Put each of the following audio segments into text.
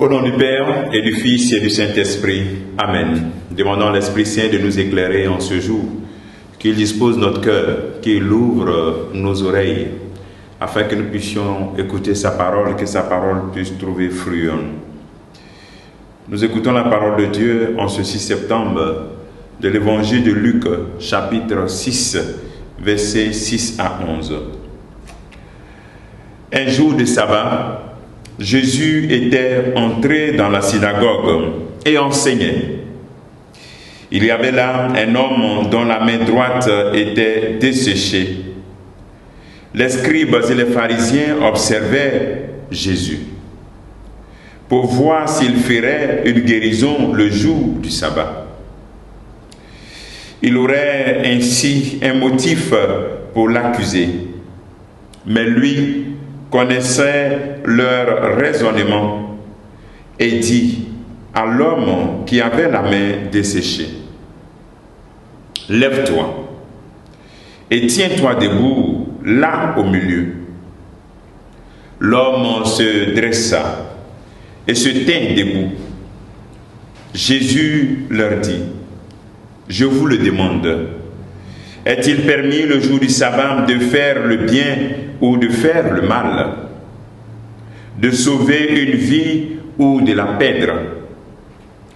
Au nom du Père et du Fils et du Saint-Esprit. Amen. Demandons à l'Esprit Saint de nous éclairer en ce jour, qu'il dispose notre cœur, qu'il ouvre nos oreilles, afin que nous puissions écouter sa parole, que sa parole puisse trouver fruit en nous. Nous écoutons la parole de Dieu en ce 6 septembre de l'évangile de Luc, chapitre 6, versets 6 à 11. Un jour de sabbat, Jésus était entré dans la synagogue et enseignait. Il y avait là un homme dont la main droite était desséchée. Les scribes et les pharisiens observaient Jésus pour voir s'il ferait une guérison le jour du sabbat. Il aurait ainsi un motif pour l'accuser. Mais lui connaissait leur raisonnement et dit à l'homme qui avait la main desséchée: « Lève-toi et tiens-toi debout là au milieu. » L'homme se dressa et se tint debout. Jésus leur dit: « Je vous le demande, est-il permis le jour du sabbat de faire le bien ou de faire le mal, de sauver une vie ou de la perdre ?»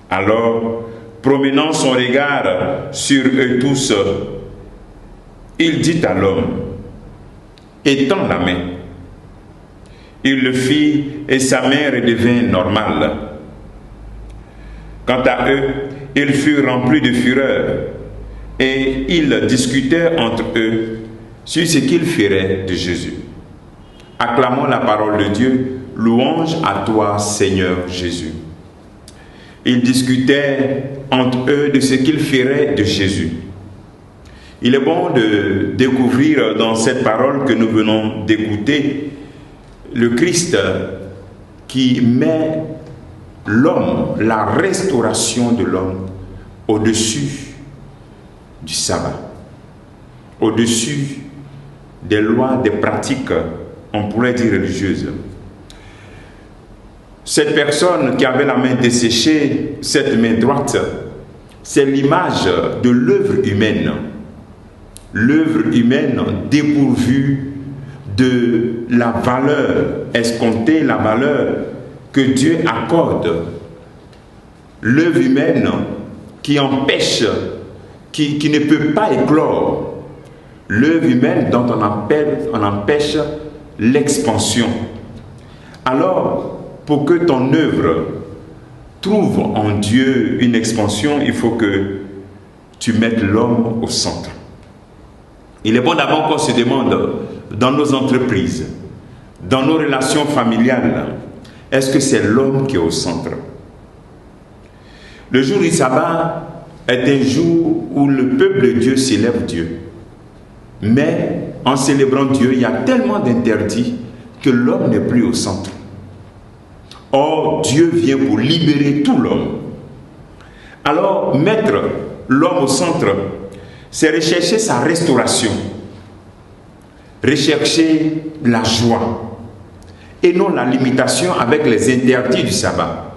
Alors, promenant son regard sur eux tous, il dit à l'homme: « Étends la main. » Il le fit et sa main redevint normale. Quant à eux, ils furent remplis de fureur et ils discutaient entre eux sur ce qu'ils feraient de Jésus. Acclamons la parole de Dieu. Louange à toi, Seigneur Jésus. Ils discutaient entre eux de ce qu'ils feraient de Jésus. Il est bon de découvrir dans cette parole que nous venons d'écouter le Christ qui met l'homme, la restauration de l'homme, au-dessus du sabbat, au-dessus des lois, des pratiques, on pourrait dire religieuses. Cette personne qui avait la main desséchée, cette main droite, c'est l'image de l'œuvre humaine dépourvue de la valeur escomptée, la valeur que Dieu accorde. L'œuvre humaine qui empêche, qui ne peut pas éclore. L'œuvre humaine dont on empêche l'expansion. Alors, pour que ton œuvre trouve en Dieu une expansion, il faut que tu mettes l'homme au centre. Il est bon d'abord qu'on se demande, dans nos entreprises, dans nos relations familiales, est-ce que c'est l'homme qui est au centre? Le jour du sabbat est un jour où le peuple de Dieu célèbre Dieu. Mais en célébrant Dieu, il y a tellement d'interdits que l'homme n'est plus au centre. Or, Dieu vient pour libérer tout l'homme. Alors, mettre l'homme au centre, c'est rechercher sa restauration, rechercher la joie, et non la limitation avec les interdits du sabbat,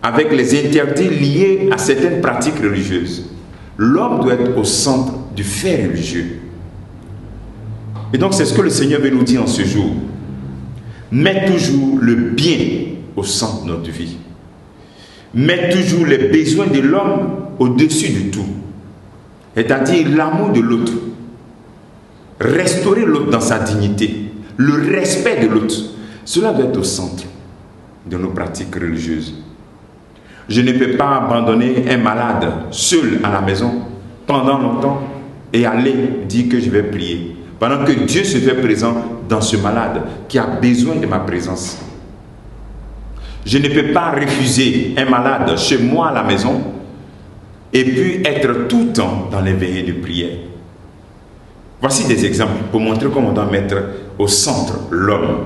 avec les interdits liés à certaines pratiques religieuses. L'homme doit être au centre du fait religieux. Et donc, c'est ce que le Seigneur veut nous dire en ce jour. Mets toujours le bien au centre de notre vie. Mets toujours les besoins de l'homme au-dessus de tout. C'est-à-dire l'amour de l'autre. Restaurer l'autre dans sa dignité. Le respect de l'autre. Cela doit être au centre de nos pratiques religieuses. Je ne peux pas abandonner un malade seul à la maison pendant longtemps et aller dire que je vais prier. Pendant que Dieu se fait présent dans ce malade qui a besoin de ma présence. Je ne peux pas refuser un malade chez moi à la maison et puis être tout le temps dans les veillées de prière. Voici des exemples pour montrer comment on doit mettre au centre l'homme.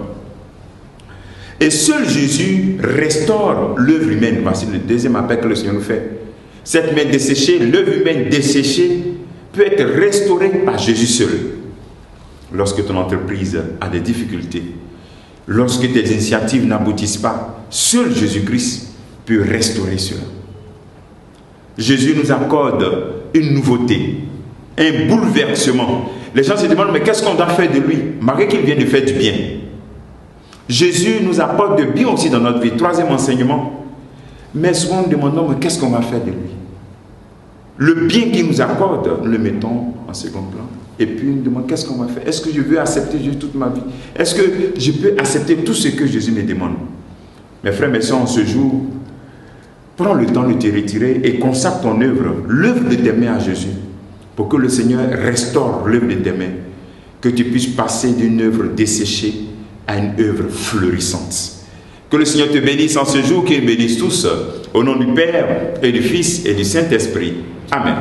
Et seul Jésus restaure l'œuvre humaine. Voici le deuxième appel que le Seigneur nous fait. Cette main desséchée, l'œuvre humaine desséchée, peut être restaurée par Jésus seul. Lorsque ton entreprise a des difficultés, Lorsque tes initiatives n'aboutissent pas, seul Jésus-Christ peut restaurer cela. Jésus nous accorde une nouveauté, un bouleversement. Les gens se demandent, mais qu'est-ce qu'on doit faire de lui, malgré qu'il vient de faire du bien. Jésus nous apporte de bien aussi dans notre vie. Troisième enseignement. Mais souvent nous demandons, mais qu'est-ce qu'on va faire de lui? Le bien qu'il nous accorde, nous le mettons en second plan. Et puis nous demandons, qu'est-ce qu'on va faire? Est-ce que je veux accepter Jésus toute ma vie? Est-ce que je peux accepter tout ce que Jésus me demande? Mes frères, mes soeurs, en ce jour, prends le temps de te retirer et consacre ton œuvre, l'œuvre de tes mains à Jésus, pour que le Seigneur restaure l'œuvre de tes mains, que tu puisses passer d'une œuvre desséchée à une œuvre fleurissante. Que le Seigneur te bénisse en ce jour, qu'il bénisse tous, au nom du Père et du Fils et du Saint-Esprit. Amen.